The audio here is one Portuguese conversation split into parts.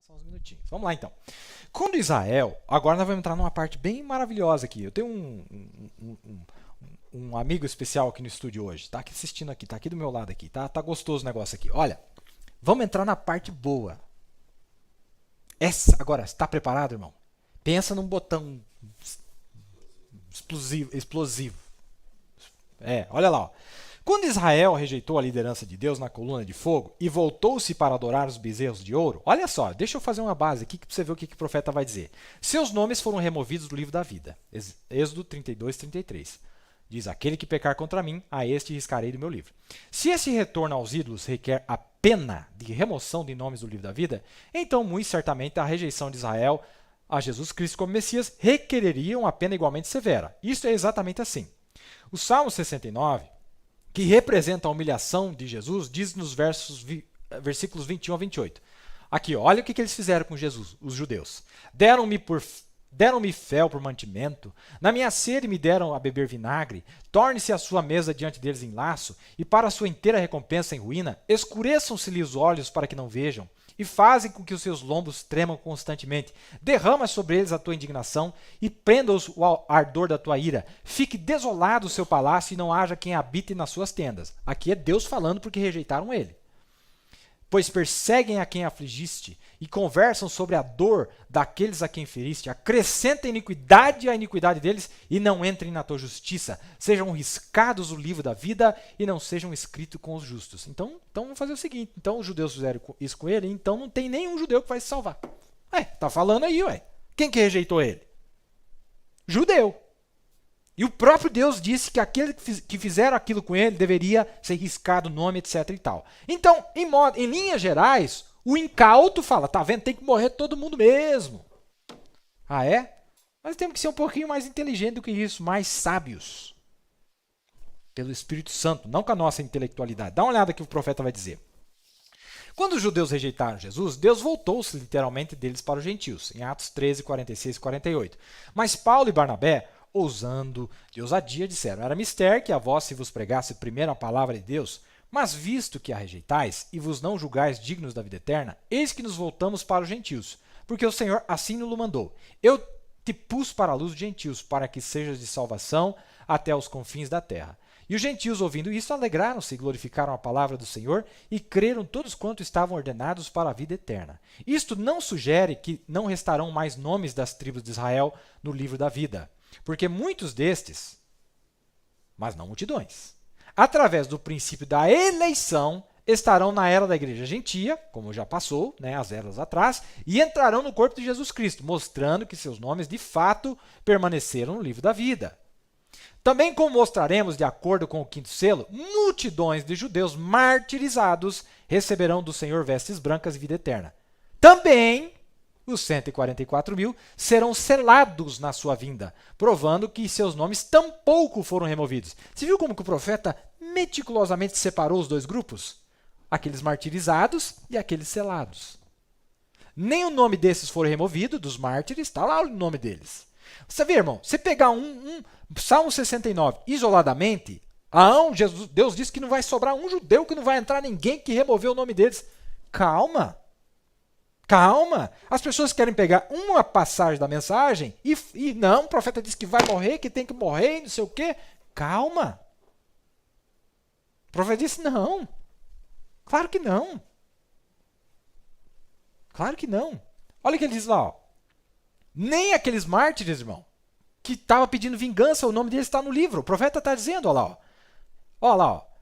Só uns minutinhos. Vamos lá então. Quando Israel, agora nós vamos entrar numa parte bem maravilhosa aqui. Eu tenho um amigo especial aqui no estúdio hoje. Está aqui assistindo aqui, está aqui do meu lado aqui. Tá gostoso o negócio aqui. Olha, vamos entrar na parte boa. Agora, está preparado, irmão? Pensa num botão explosivo. Olha lá. Ó. Quando Israel rejeitou a liderança de Deus na coluna de fogo e voltou-se para adorar os bezerros de ouro, olha só, deixa eu fazer uma base aqui para você ver o que o profeta vai dizer. Seus nomes foram removidos do livro da vida. Êxodo 32, 33. Diz, aquele que pecar contra mim, a este riscarei do meu livro. Se esse retorno aos ídolos requer a pena de remoção de nomes do livro da vida, então, muito certamente, a rejeição de Israel a Jesus Cristo como Messias requereria uma pena igualmente severa. Isso é exatamente assim. O Salmo 69, que representa a humilhação de Jesus, diz nos versículos 21 a 28. Aqui, olha o que eles fizeram com Jesus, os judeus. Deram-me fel por mantimento, na minha sede me deram a beber vinagre, torne-se a sua mesa diante deles em laço, e para a sua inteira recompensa em ruína, escureçam-se-lhe os olhos para que não vejam, e fazem com que os seus lombos tremam constantemente. Derrama sobre eles a tua indignação e prenda-os o ardor da tua ira. Fique desolado o seu palácio e não haja quem habite nas suas tendas. Aqui é Deus falando porque rejeitaram ele. Pois perseguem a quem afligiste e conversam sobre a dor daqueles a quem feriste. Acrescenta iniquidade à iniquidade deles e não entrem na tua justiça. Sejam riscados o livro da vida e não sejam escritos com os justos. Então vamos fazer o seguinte. Então os judeus fizeram isso com ele, então não tem nenhum judeu que vai se salvar. Tá falando aí, ué. Quem que rejeitou ele? Judeu. E o próprio Deus disse que aquele que fizeram aquilo com ele deveria ser riscado o nome, etc. e tal. Então, em linhas gerais, o incauto fala, tá vendo, tem que morrer todo mundo mesmo. Ah, é? Mas temos que ser um pouquinho mais inteligentes do que isso, mais sábios. Pelo Espírito Santo, não com a nossa intelectualidade. Dá uma olhada que o profeta vai dizer. Quando os judeus rejeitaram Jesus, Deus voltou-se literalmente deles para os gentios, em Atos 13, 46 e 48. Mas Paulo e Barnabé, ousando de ousadia, disseram, era mister que a vós se vos pregasse primeiro a palavra de Deus, mas visto que a rejeitais e vos não julgais dignos da vida eterna, eis que nos voltamos para os gentios, porque o Senhor assim nos mandou. Eu te pus para a luz dos gentios, para que sejas de salvação até os confins da terra. E os gentios, ouvindo isso, alegraram-se e glorificaram a palavra do Senhor e creram todos quanto estavam ordenados para a vida eterna. Isto não sugere que não restarão mais nomes das tribos de Israel no livro da vida, porque muitos destes, mas não multidões, através do princípio da eleição, estarão na era da igreja gentia, como já passou, as eras atrás, e entrarão no corpo de Jesus Cristo, mostrando que seus nomes de fato permaneceram no livro da vida. Também, como mostraremos de acordo com o quinto selo, multidões de judeus martirizados receberão do Senhor vestes brancas e vida eterna. Também os 144.000 serão selados na sua vinda, provando que seus nomes tampouco foram removidos. Você viu como que o profeta meticulosamente separou os dois grupos? Aqueles martirizados e aqueles selados. Nem o nome desses foram removido, dos mártires, está lá o nome deles. Você vê, irmão, você pegar Salmo 69 isoladamente, Deus disse que não vai sobrar um judeu, que não vai entrar ninguém que removeu o nome deles. Calma. Calma, as pessoas querem pegar uma passagem da mensagem e não, o profeta disse que vai morrer, que tem que morrer, não sei o quê. Calma. O profeta disse não. Claro que não. Claro que não. Olha o que ele diz lá. Ó. Nem aqueles mártires, irmão, que estavam pedindo vingança, o nome deles está no livro. O profeta está dizendo, olha lá. Ó. Olha lá, ó.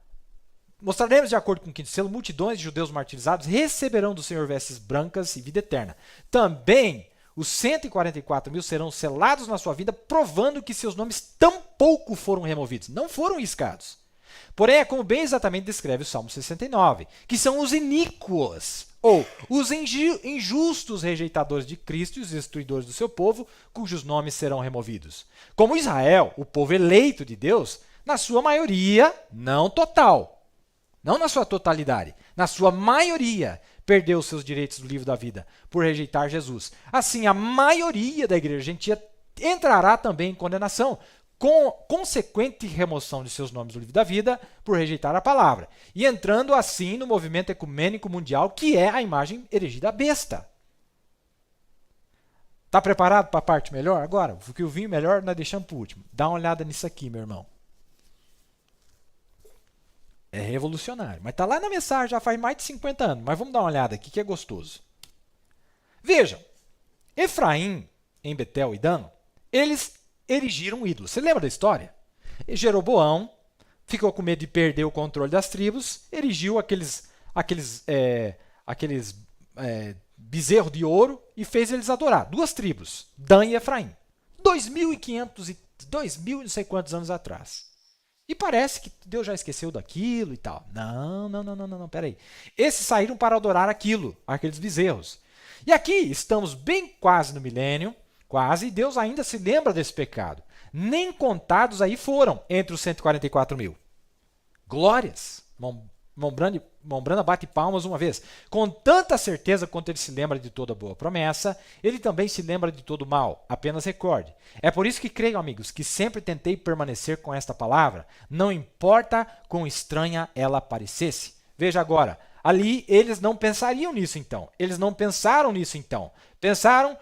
Mostraremos, de acordo com o quinto selo, multidões de judeus martirizados receberão do Senhor vestes brancas e vida eterna. Também os 144.000 serão selados na sua vida, provando que seus nomes tampouco foram removidos, não foram riscados. Porém, é como bem exatamente descreve o Salmo 69, que são os iníquos, ou os injustos rejeitadores de Cristo e os destruidores do seu povo, cujos nomes serão removidos. Como Israel, o povo eleito de Deus, na sua maioria, não total, não na sua totalidade, na sua maioria, perdeu os seus direitos do livro da vida por rejeitar Jesus. Assim, a maioria da igreja gentia entrará também em condenação, com consequente remoção de seus nomes do livro da vida por rejeitar a palavra, e entrando assim no movimento ecumênico mundial, que é a imagem erigida à besta. Tá preparado para a parte melhor? Agora, o que o vinho melhor nós deixamos para o último. Dá uma olhada nisso aqui, meu irmão. É revolucionário. Mas tá lá na mensagem, já faz mais de 50 anos. Mas vamos dar uma olhada aqui, que é gostoso. Vejam, Efraim, em Betel e Dan, eles erigiram um ídolo. Você lembra da história? E Jeroboão ficou com medo de perder o controle das tribos, erigiu aqueles bezerros de ouro e fez eles adorar. Duas tribos, Dan e Efraim. 2.500 e 2.000 não sei quantos anos atrás. E parece que Deus já esqueceu daquilo e tal. Não, peraí. Esses saíram para adorar aquilo, aqueles bezerros. E aqui estamos bem quase no milênio, quase, e Deus ainda se lembra desse pecado. Nem contados aí foram entre os 144 mil. Glórias! Mombrana bate palmas uma vez. Com tanta certeza quanto ele se lembra de toda boa promessa, ele também se lembra de todo mal. Apenas recorde. É por isso que creio, amigos, que sempre tentei permanecer com esta palavra, não importa quão estranha ela parecesse. Veja agora, ali eles não pensariam nisso então. Eles não pensaram nisso então. Pensaram,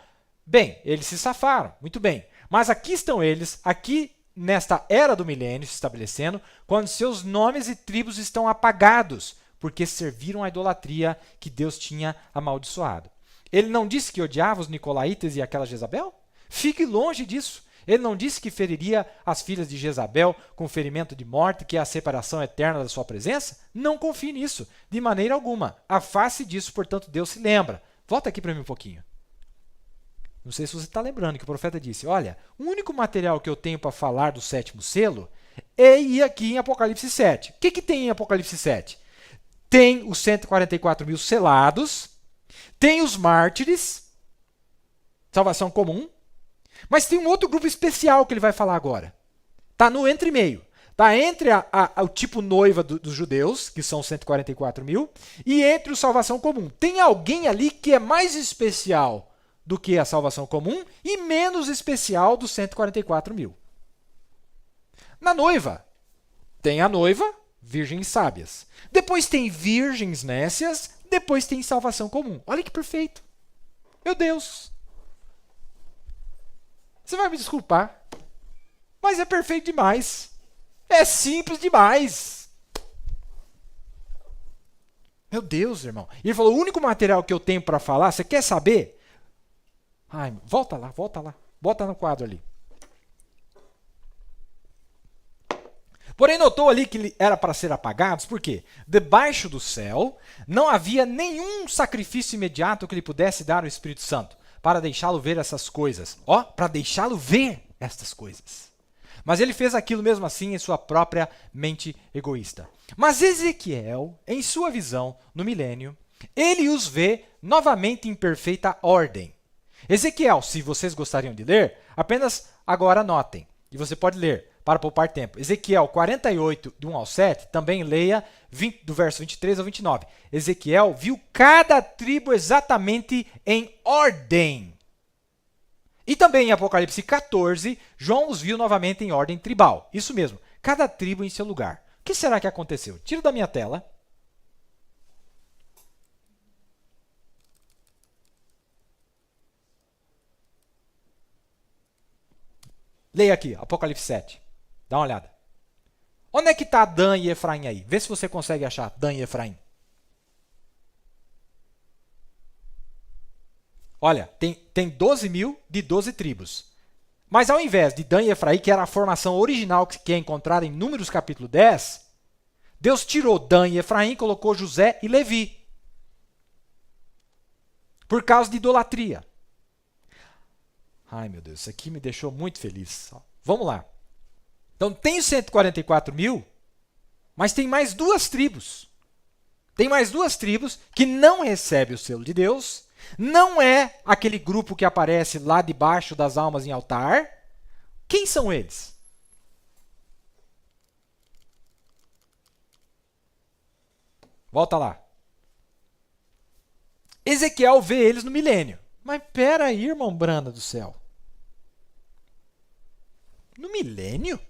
bem, eles se safaram, muito bem. Mas aqui estão eles, aqui nesta era do milênio se estabelecendo, quando seus nomes e tribos estão apagados, porque serviram à idolatria que Deus tinha amaldiçoado. Ele não disse que odiava os nicolaítas e aquela Jezabel? Fique longe disso. Ele não disse que feriria as filhas de Jezabel com ferimento de morte, que é a separação eterna da sua presença? Não confie nisso, de maneira alguma. Afaste disso, portanto, Deus se lembra. Volta aqui para mim um pouquinho. Não sei se você está lembrando que o profeta disse, olha, o único material que eu tenho para falar do sétimo selo é ir aqui em Apocalipse 7. O que tem em Apocalipse 7? Tem os 144 mil selados, tem os mártires, salvação comum, mas tem um outro grupo especial que ele vai falar agora. Está no entre e meio. Está entre o tipo noiva dos judeus, que são 144 mil, e entre o salvação comum. Tem alguém ali que é mais especial do que a salvação comum e menos especial dos 144 mil. Na noiva, tem a noiva, virgens sábias. Depois tem virgens nécias, depois tem salvação comum. Olha que perfeito. Meu Deus. Você vai me desculpar, mas é perfeito demais. É simples demais. Meu Deus, irmão. E ele falou, o único material que eu tenho para falar, você quer saber? Ai, volta lá. Bota no quadro ali. Porém, notou ali que era para ser apagados, por quê? Debaixo do céu não havia nenhum sacrifício imediato que lhe pudesse dar o Espírito Santo, para deixá-lo ver essas coisas. Ó, para deixá-lo ver estas coisas. Mas ele fez aquilo mesmo assim em sua própria mente egoísta. Mas Ezequiel, em sua visão, no milênio, ele os vê novamente em perfeita ordem. Ezequiel, se vocês gostariam de ler, apenas agora anotem. E você pode ler, para poupar tempo. Ezequiel 48, de 1 ao 7, também leia do verso 23 ao 29. Ezequiel viu cada tribo exatamente em ordem. E também em Apocalipse 14, João os viu novamente em ordem tribal. Isso mesmo, cada tribo em seu lugar. O que será que aconteceu? Tiro da minha tela. Leia aqui, Apocalipse 7. Dá uma olhada. Onde é que está Dan e Efraim aí? Vê se você consegue achar Dan e Efraim. Olha, tem 12 mil de 12 tribos. Mas ao invés de Dan e Efraim, que era a formação original que é encontrada em Números capítulo 10, Deus tirou Dan e Efraim e colocou José e Levi. Por causa de idolatria. Ai, meu Deus, isso aqui me deixou muito feliz. Vamos lá. Então, tem os 144 mil, mas tem mais duas tribos. Tem mais duas tribos que não recebem o selo de Deus, não é aquele grupo que aparece lá debaixo das almas em altar. Quem são eles? Volta lá. Ezequiel vê eles no milênio. Mas pera aí, irmão Branda do céu. No milênio?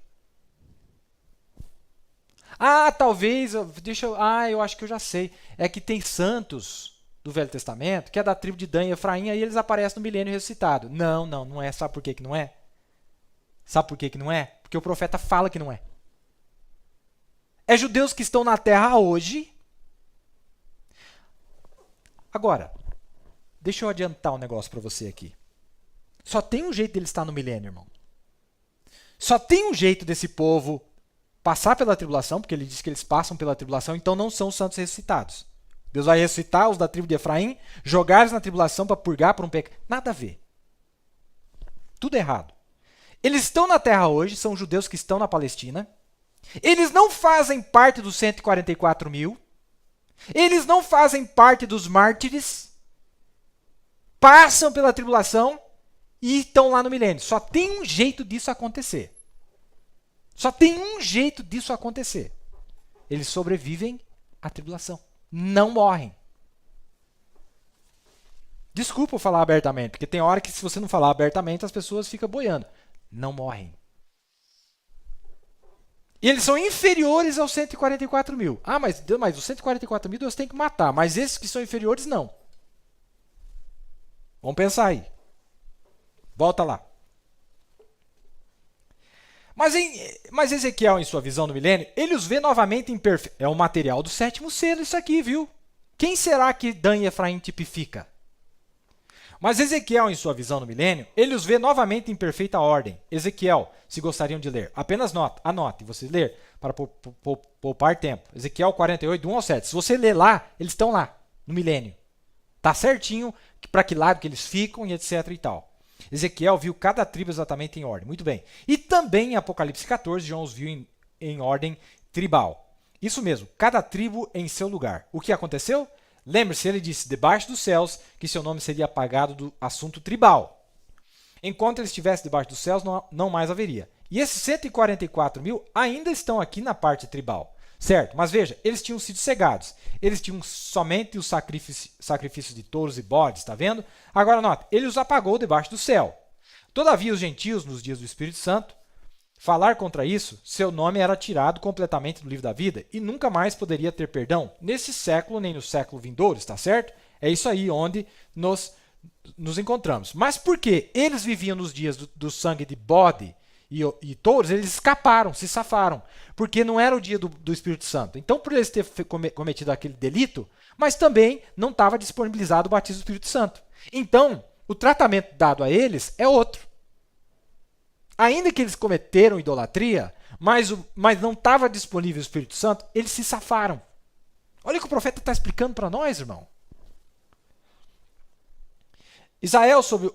Ah, talvez, eu acho que eu já sei. É que tem santos do Velho Testamento, que é da tribo de Dan e Efraim, aí eles aparecem no milênio ressuscitado. Não, não é. Sabe por que não é? Sabe por que não é? Porque o profeta fala que não é. É judeus que estão na terra hoje. Agora, deixa eu adiantar um negócio para você aqui. Só tem um jeito dele estar no milênio, irmão. Só tem um jeito desse povo passar pela tribulação, porque ele diz que eles passam pela tribulação, então não são os santos ressuscitados. Deus vai ressuscitar os da tribo de Efraim, jogar eles na tribulação para purgar por um pecado. Nada a ver. Tudo errado. Eles estão na terra hoje, são judeus que estão na Palestina. Eles não fazem parte dos 144 mil. Eles não fazem parte dos mártires. Passam pela tribulação e estão lá no milênio. Só tem um jeito disso acontecer. Só tem um jeito disso acontecer. Eles sobrevivem à tribulação. Não morrem. Desculpa eu falar abertamente, porque tem hora que se você não falar abertamente, as pessoas ficam boiando. Não morrem. E eles são inferiores aos 144 mil. Ah, mas os 144 mil Deus tem que matar, mas esses que são inferiores, não. Vamos pensar aí. Volta lá. Mas Ezequiel, em sua visão do milênio, ele os vê novamente imperfeitos. É o material do sétimo selo isso aqui, viu? Quem será que Dan e Efraim tipifica? Mas Ezequiel, em sua visão no milênio, ele os vê novamente em perfeita ordem. Ezequiel, se gostariam de ler, apenas anote, você ler para poupar tempo. Ezequiel 48, do 1 ao 7. Se você ler lá, eles estão lá, no milênio. Está certinho para que lado que eles ficam e etc e tal. Ezequiel viu cada tribo exatamente em ordem. Muito bem. E também em Apocalipse 14, João os viu em ordem tribal. Isso mesmo, cada tribo em seu lugar. O que aconteceu? Lembre-se, ele disse, debaixo dos céus, que seu nome seria apagado do assunto tribal. Enquanto ele estivesse debaixo dos céus, não mais haveria. E esses 144 mil ainda estão aqui na parte tribal. Certo, mas veja, eles tinham sido cegados. Eles tinham somente os sacrifícios de touros e bodes, está vendo? Agora, nota, ele os apagou debaixo do céu. Todavia, os gentios, nos dias do Espírito Santo, falar contra isso, seu nome era tirado completamente do livro da vida e nunca mais poderia ter perdão nesse século nem no século vindouro, está certo? É isso aí onde nos encontramos. Mas por que eles viviam nos dias do sangue de bode e touros, eles escaparam, se safaram, porque não era o dia do Espírito Santo. Então, por eles terem cometido aquele delito, mas também não estava disponibilizado o batismo do Espírito Santo. Então, o tratamento dado a eles é outro. Ainda que eles cometeram idolatria, mas não estava disponível o Espírito Santo, eles se safaram. Olha o que o profeta está explicando para nós, irmão. Israel, sobre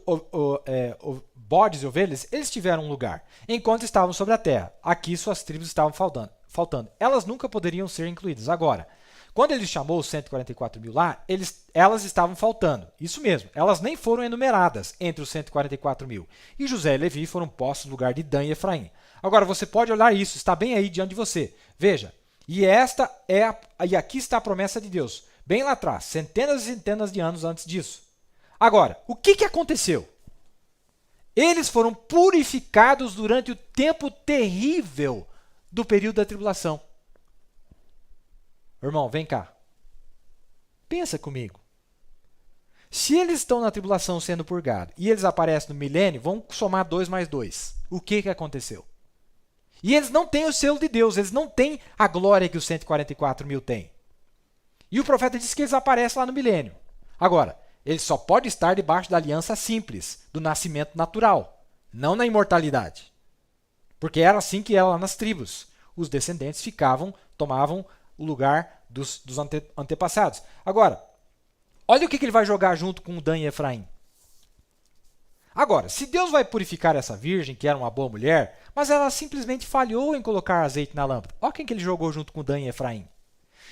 bodes e ovelhas, eles tiveram um lugar, enquanto estavam sobre a terra. Aqui suas tribos estavam faltando. Elas nunca poderiam ser incluídas. Agora, quando ele chamou os 144 mil lá, elas estavam faltando. Isso mesmo, elas nem foram enumeradas entre os 144 mil. E José e Levi foram postos no lugar de Dan e Efraim. Agora, você pode olhar isso, está bem aí diante de você. Veja, e aqui está a promessa de Deus, bem lá atrás, centenas e centenas de anos antes disso. Agora, o que aconteceu? Eles foram purificados durante o tempo terrível do período da tribulação. Irmão, vem cá. Pensa comigo. Se eles estão na tribulação sendo purgados e eles aparecem no milênio, vão somar 2 mais 2. O que aconteceu? E eles não têm o selo de Deus, eles não têm a glória que os 144 mil têm. E o profeta disse que eles aparecem lá no milênio. Agora, ele só pode estar debaixo da aliança simples, do nascimento natural, não na imortalidade. Porque era assim que era lá nas tribos. Os descendentes tomavam o lugar dos antepassados. Agora, olha o que ele vai jogar junto com Dan e Efraim. Agora, se Deus vai purificar essa virgem, que era uma boa mulher, mas ela simplesmente falhou em colocar azeite na lâmpada. Olha quem que ele jogou junto com Dan e Efraim.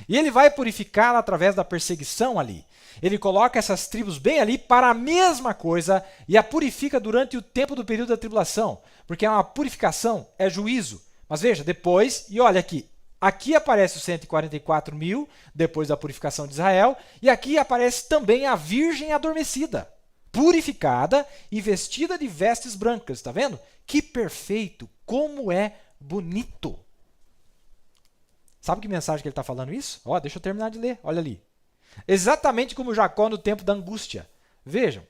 E ele vai purificá-la através da perseguição ali. Ele coloca essas tribos bem ali para a mesma coisa e a purifica durante o tempo do período da tribulação. Porque uma purificação é juízo. Mas veja, depois, e olha aqui, aqui aparece os 144 mil, depois da purificação de Israel, e aqui aparece também a virgem adormecida, purificada e vestida de vestes brancas. Está vendo? Que perfeito! Como é bonito! Sabe que mensagem que ele está falando isso? Ó, deixa eu terminar de ler, olha ali. Exatamente como Jacó no tempo da angústia. Vejam,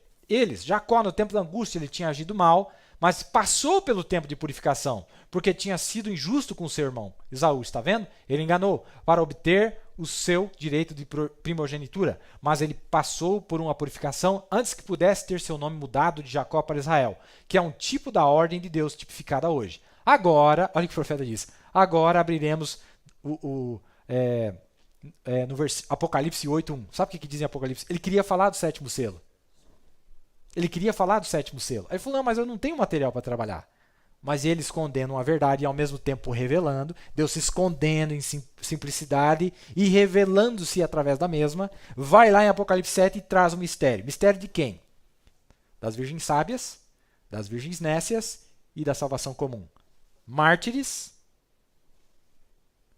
Jacó no tempo da angústia, ele tinha agido mal, mas passou pelo tempo de purificação, porque tinha sido injusto com seu irmão Esaú, está vendo? Ele enganou para obter o seu direito de primogenitura, mas ele passou por uma purificação antes que pudesse ter seu nome mudado de Jacó para Israel, que é um tipo da ordem de Deus tipificada hoje. Agora, olha o que o profeta diz, agora abriremos no Apocalipse 8:1. Sabe o que diz em Apocalipse? Ele queria falar do sétimo selo. Ele queria falar do sétimo selo. Aí ele falou, não, mas eu não tenho material para trabalhar. Mas ele escondendo a verdade e ao mesmo tempo revelando, Deus se escondendo em simplicidade e revelando-se através da mesma, vai lá em Apocalipse 7 e traz o mistério. Mistério de quem? Das virgens sábias, das virgens nécias e da salvação comum. Mártires,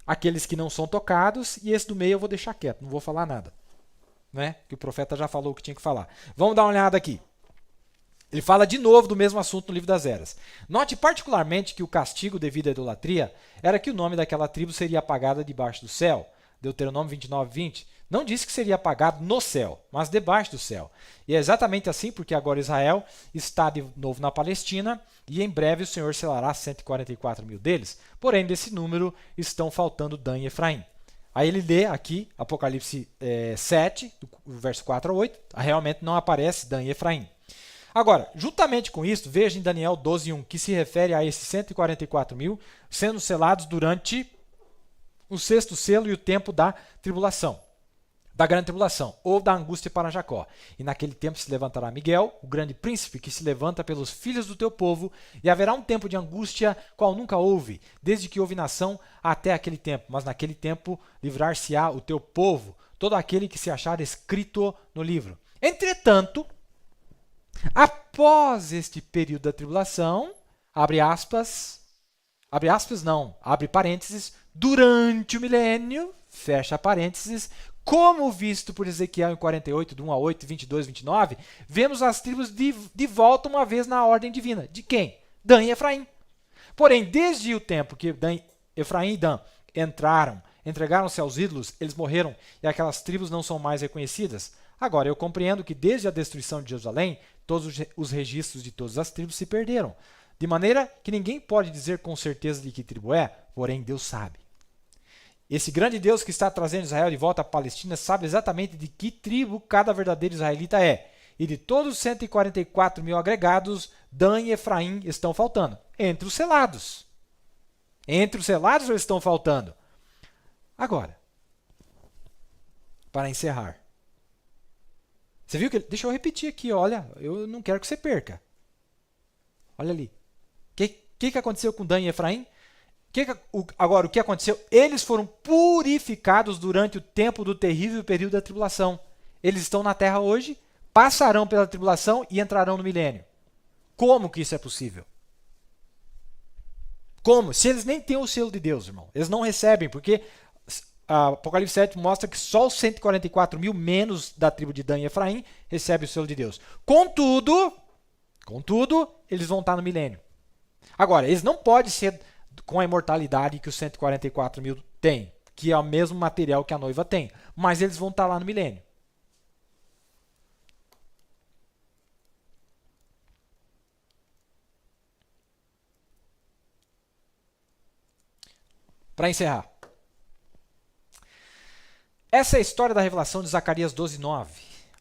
aqueles que não são tocados, e esse do meio eu vou deixar quieto, não vou falar nada. Né? Que o profeta já falou o que tinha que falar. Vamos dar uma olhada aqui. Ele fala de novo do mesmo assunto no livro das Eras. Note particularmente que o castigo devido à idolatria era que o nome daquela tribo seria apagado debaixo do céu. Deuteronômio 29:20 não disse que seria apagado no céu, mas debaixo do céu. E é exatamente assim porque agora Israel está de novo na Palestina e em breve o Senhor selará 144 mil deles. Porém, desse número estão faltando Dan e Efraim. Aí ele lê aqui Apocalipse 7, do verso 4 a 8, realmente não aparece Dan e Efraim. Agora, juntamente com isso, veja em Daniel 12:1, que se refere a esses 144 mil sendo selados durante o sexto selo e o tempo da tribulação, da grande tribulação, ou da angústia para Jacó. E naquele tempo se levantará Miguel, o grande príncipe, que se levanta pelos filhos do teu povo, e haverá um tempo de angústia, qual nunca houve, desde que houve nação até aquele tempo. Mas naquele tempo livrar-se-á o teu povo, todo aquele que se achar escrito no livro. Entretanto, após este período da tribulação, abre parênteses, durante o milênio, fecha parênteses, como visto por Ezequiel em 48, do 1 a 8, 22, 29, vemos as tribos de volta uma vez na ordem divina. De quem? Dan e Efraim. Porém, desde o tempo que Efraim e Dan entregaram-se aos ídolos, eles morreram e aquelas tribos não são mais reconhecidas. Agora, eu compreendo que desde a destruição de Jerusalém, todos os registros de todas as tribos se perderam. De maneira que ninguém pode dizer com certeza de que tribo é, porém Deus sabe. Esse grande Deus que está trazendo Israel de volta à Palestina sabe exatamente de que tribo cada verdadeiro israelita é. E de todos os 144 mil agregados, Dan e Efraim estão faltando. Entre os selados. Entre os selados eles estão faltando. Agora, para encerrar. Você viu que... Deixa eu repetir aqui, olha. Eu não quero que você perca. Olha ali. O que aconteceu com Dan e Efraim? Agora, o que aconteceu? Eles foram purificados durante o tempo do terrível período da tribulação. Eles estão na terra hoje, passarão pela tribulação e entrarão no milênio. Como que isso é possível? Como? Se eles nem têm o selo de Deus, irmão. Eles não recebem, porque a Apocalipse 7 mostra que só os 144 mil menos da tribo de Dan e Efraim recebem o selo de Deus. Contudo, eles vão estar no milênio. Agora, eles não podem ser com a imortalidade que os 144 mil têm, que é o mesmo material que a noiva tem, mas eles vão estar lá no milênio. Para encerrar. Essa é a história da revelação de Zacarias 12:9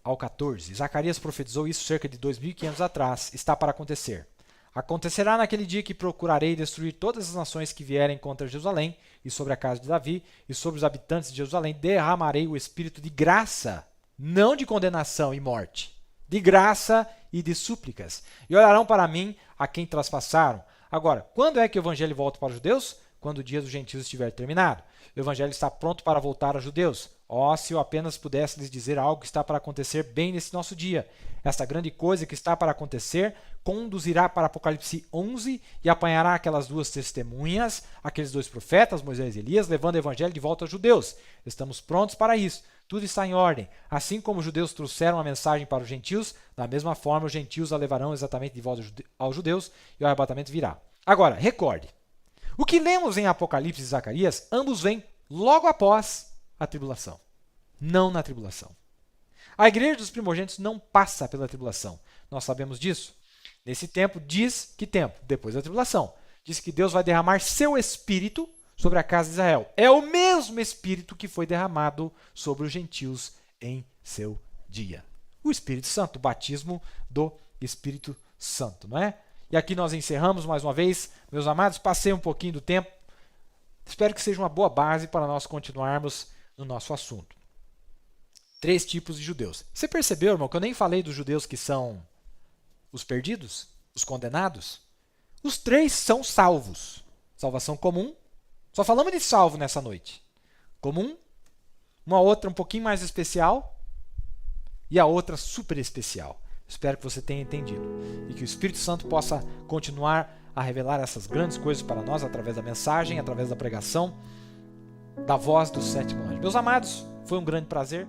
ao 14. Zacarias profetizou isso cerca de 2.500 atrás. Está para acontecer. Acontecerá naquele dia que procurarei destruir todas as nações que vierem contra Jerusalém, e sobre a casa de Davi, e sobre os habitantes de Jerusalém derramarei o espírito de graça, não de condenação e morte, de graça e de súplicas. E olharão para mim a quem traspassaram. Agora, quando é que o evangelho volta para os judeus? Quando o dia dos gentios estiver terminado. O evangelho está pronto para voltar aos judeus. Se eu apenas pudesse lhes dizer algo que está para acontecer bem nesse nosso dia. Esta grande coisa que está para acontecer conduzirá para Apocalipse 11 e apanhará aquelas duas testemunhas, aqueles dois profetas, Moisés e Elias, levando o evangelho de volta aos judeus. Estamos prontos para isso. Tudo está em ordem. Assim como os judeus trouxeram a mensagem para os gentios, da mesma forma os gentios a levarão exatamente de volta aos judeus e o arrebatamento virá. Agora, recorde. O que lemos em Apocalipse e Zacarias, ambos vêm logo após a tribulação. não na tribulação. A igreja dos primogênitos não passa pela tribulação. Nós sabemos disso. Nesse tempo, diz que tempo? Depois da tribulação. Diz que Deus vai derramar seu Espírito sobre a casa de Israel. É o mesmo Espírito que foi derramado sobre os gentios em seu dia. O Espírito Santo, o batismo do Espírito Santo, não é? E aqui nós encerramos mais uma vez. Meus amados, passei um pouquinho do tempo. Espero que seja uma boa base para nós continuarmos no nosso assunto. 3 tipos de judeus. Você percebeu, irmão, que eu nem falei dos judeus que são os perdidos, os condenados? Os 3 são salvos. Salvação comum. Só falamos de salvo nessa noite. Comum. Uma outra um pouquinho mais especial. E a outra super especial. Espero que você tenha entendido. E que o Espírito Santo possa continuar a revelar essas grandes coisas para nós através da mensagem, através da pregação, da voz do sétimo anjo. Meus amados, foi um grande prazer.